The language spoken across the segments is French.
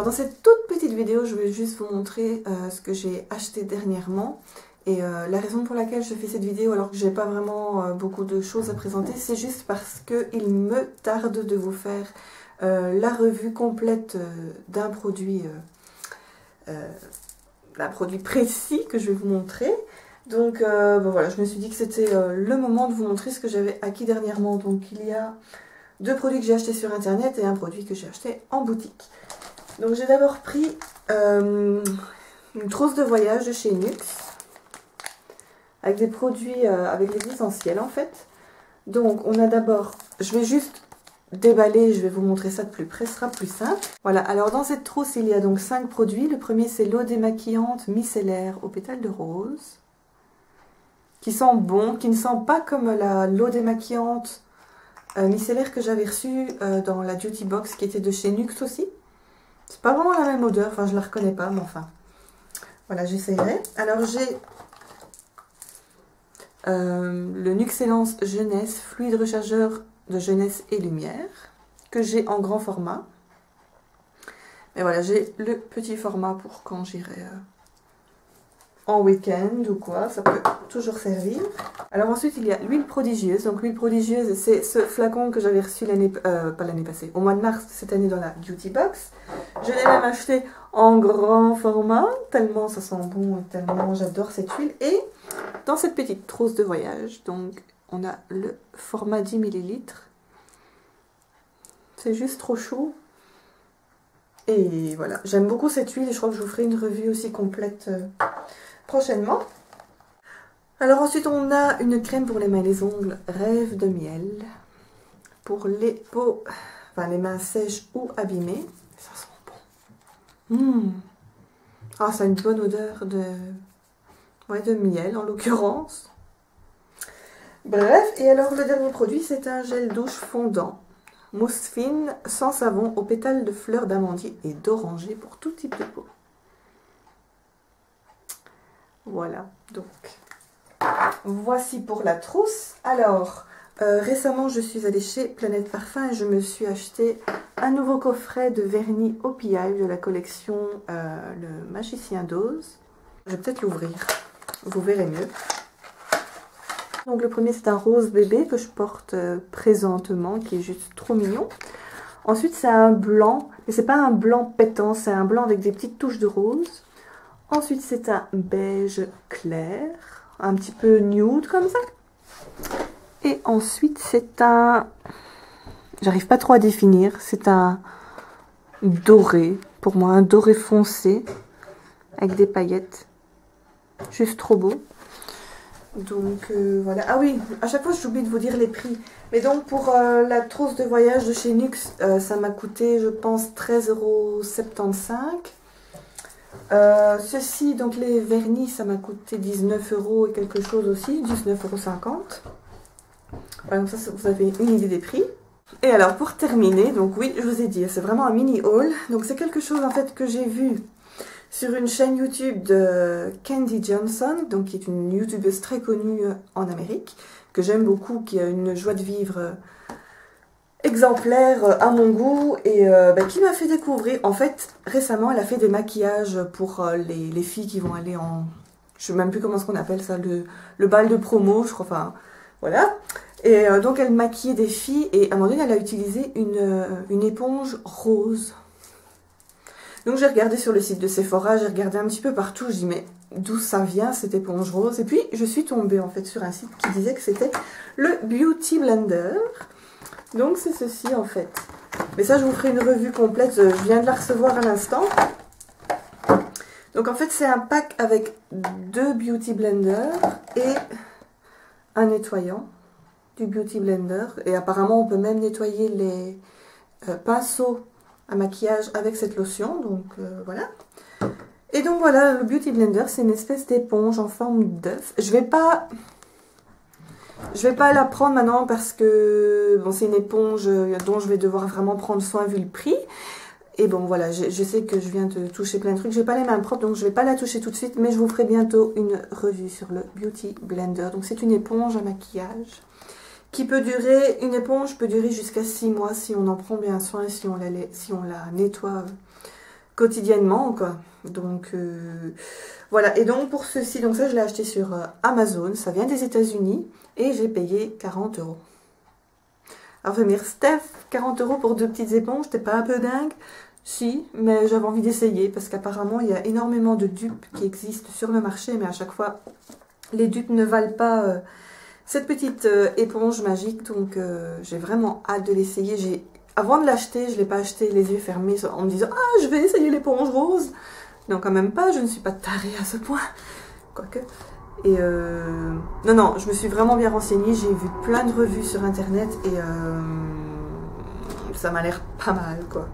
Alors dans cette toute petite vidéo, je vais juste vous montrer ce que j'ai acheté dernièrement. Et la raison pour laquelle je fais cette vidéo alors que j'ai pas vraiment beaucoup de choses à présenter, c'est juste parce qu'il me tarde de vous faire la revue complète d'un produit précis que je vais vous montrer. Donc bon, voilà, je me suis dit que c'était le moment de vous montrer ce que j'avais acquis dernièrement. Donc il y a 2 produits que j'ai achetés sur internet et un produit que j'ai acheté en boutique. Donc j'ai d'abord pris une trousse de voyage de chez Nux avec des produits avec les essentiels en fait. Donc on a d'abord, je vais juste déballer, je vais vous montrer ça de plus près, ce sera plus simple. Voilà, alors dans cette trousse il y a donc 5 produits. Le premier c'est l'eau démaquillante micellaire aux pétales de rose, qui sent bon, qui ne sent pas comme l'eau démaquillante micellaire que j'avais reçue dans la Beauty Box qui était de chez Nux aussi. C'est pas vraiment la même odeur, enfin je la reconnais pas, mais enfin voilà, j'essayerai. Alors j'ai le Nuxellence Jeunesse fluide rechargeur de jeunesse et lumière que j'ai en grand format. Mais voilà, j'ai le petit format pour quand j'irai en week-end ou quoi, ça peut toujours servir. Alors ensuite il y a l'huile prodigieuse. Donc l'huile prodigieuse, c'est ce flacon que j'avais reçu pas l'année passée, au mois de mars de cette année dans la Beauty Box. Je l'ai même acheté en grand format, tellement ça sent bon et tellement j'adore cette huile. Et dans cette petite trousse de voyage, donc on a le format 10 ml. C'est juste trop chou. Et voilà, j'aime beaucoup cette huile et je crois que je vous ferai une revue aussi complète prochainement. Alors ensuite on a une crème pour les mains et les ongles Rêve de miel pour les peaux, enfin les mains sèches ou abîmées. Ça sent bon. Ah, ça a une bonne odeur de miel en l'occurrence. Bref, et alors le dernier produit c'est un gel douche fondant mousse fine sans savon aux pétales de fleurs d'amandier et d'oranger pour tout type de peau. Voilà, donc voici pour la trousse. Alors récemment je suis allée chez Planète Parfum et je me suis acheté un nouveau coffret de vernis au pillaille de la collection le Magicien d'Oz. Je vais peut-être l'ouvrir, vous verrez mieux. Donc le premier c'est un rose bébé que je porte présentement, qui est juste trop mignon. Ensuite c'est un blanc, mais c'est pas un blanc pétant, c'est un blanc avec des petites touches de rose. Ensuite c'est un beige clair, un petit peu nude comme ça. Et ensuite c'est un, j'arrive pas trop à définir, c'est un doré, pour moi un doré foncé avec des paillettes, juste trop beau. Donc voilà, ah oui, à chaque fois j'oublie de vous dire les prix. Mais donc pour la trousse de voyage de chez Nux, ça m'a coûté je pense 13,75 €. Ceci, donc les vernis, ça m'a coûté 19 € et quelque chose aussi, 19,50 €. Voilà, comme ça vous avez une idée des prix. Et alors pour terminer, donc oui, je vous ai dit, c'est vraiment un mini haul. Donc c'est quelque chose en fait que j'ai vu sur une chaîne YouTube de Candy Johnson, donc qui est une youtubeuse très connue en Amérique, que j'aime beaucoup, qui a une joie de vivre exemplaire à mon goût, et qui m'a fait découvrir, en fait, récemment, elle a fait des maquillages pour les filles qui vont aller en, je sais même plus comment on appelle ça, le bal de promo, je crois, enfin, voilà. Et donc elle maquillait des filles, et à un moment donné, elle a utilisé une éponge rose. Donc j'ai regardé sur le site de Sephora, j'ai regardé un petit peu partout, je dis mais d'où ça vient cette éponge rose? Et puis je suis tombée en fait sur un site qui disait que c'était le Beauty Blender. Donc c'est ceci en fait. Mais ça je vous ferai une revue complète, je viens de la recevoir à l'instant. Donc en fait c'est un pack avec 2 Beauty Blender et un nettoyant du Beauty Blender. Et apparemment on peut même nettoyer les pinceaux à maquillage avec cette lotion, donc voilà. Et donc voilà, le Beauty Blender c'est une espèce d'éponge en forme d'œuf. Je vais pas la prendre maintenant parce que bon, c'est une éponge dont je vais devoir vraiment prendre soin vu le prix. Et bon voilà, je sais que je viens de toucher plein de trucs, je n'ai pas les mains propres donc je vais pas la toucher tout de suite, mais je vous ferai bientôt une revue sur le Beauty Blender. Donc c'est une éponge à maquillage qui peut durer, une éponge peut durer jusqu'à 6 mois si on en prend bien soin, si on la nettoie quotidiennement, quoi. Donc, voilà. Et donc, pour ceci, donc ça, je l'ai acheté sur Amazon. Ça vient des États-Unis et j'ai payé 40 €. Alors, je vais me dire, Steph, 40 € pour 2 petites éponges, t'es pas un peu dingue? Si, mais j'avais envie d'essayer parce qu'apparemment, il y a énormément de dupes qui existent sur le marché, mais à chaque fois, les dupes ne valent pas cette petite éponge magique. Donc, j'ai vraiment hâte de l'essayer. Avant de l'acheter, je ne l'ai pas acheté les yeux fermés en me disant « Ah, je vais essayer l'éponge rose !» Non, quand même pas, je ne suis pas tarée à ce point. Quoique. Et non, non, je me suis vraiment bien renseignée. J'ai vu plein de revues sur Internet et ça m'a l'air pas mal, quoi.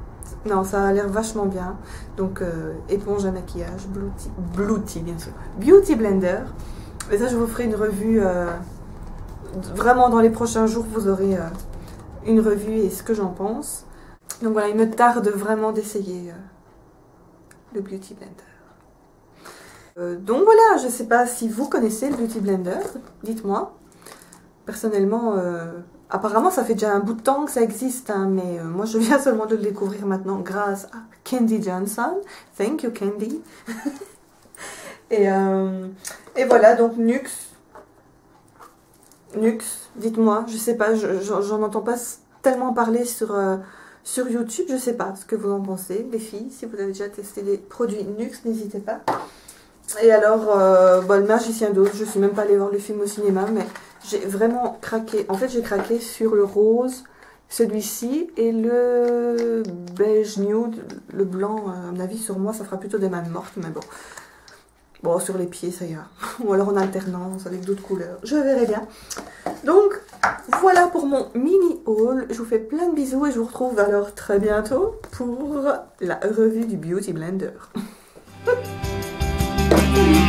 Non, ça a l'air vachement bien. Donc, éponge à maquillage, Bluetea, bien sûr. Beauty Blender. Et ça, je vous ferai une revue. Vraiment, dans les prochains jours, vous aurez une revue et ce que j'en pense. Donc voilà, il me tarde vraiment d'essayer le Beauty Blender. Donc voilà, je ne sais pas si vous connaissez le Beauty Blender. Dites-moi. Personnellement... apparemment, ça fait déjà un bout de temps que ça existe, hein, mais moi, je viens seulement de le découvrir maintenant grâce à Candy Johnson. Thank you, Candy. et voilà, donc Nux, dites-moi, je sais pas, j'en entends pas tellement parler sur YouTube, je sais pas ce que vous en pensez, les filles. Si vous avez déjà testé des produits Nux, n'hésitez pas. Et alors, le Magicien d'Oz, je suis même pas allée voir le film au cinéma, mais j'ai vraiment craqué. En fait, j'ai craqué sur le rose, celui-ci, et le beige nude, le blanc, à mon avis, sur moi, ça fera plutôt des mains mortes, mais bon. Bon, sur les pieds, ça ira. Ou alors en alternance avec d'autres couleurs, je verrai bien. Donc, voilà pour mon mini haul. Je vous fais plein de bisous et je vous retrouve alors très bientôt pour la revue du Beauty Blender. Salut!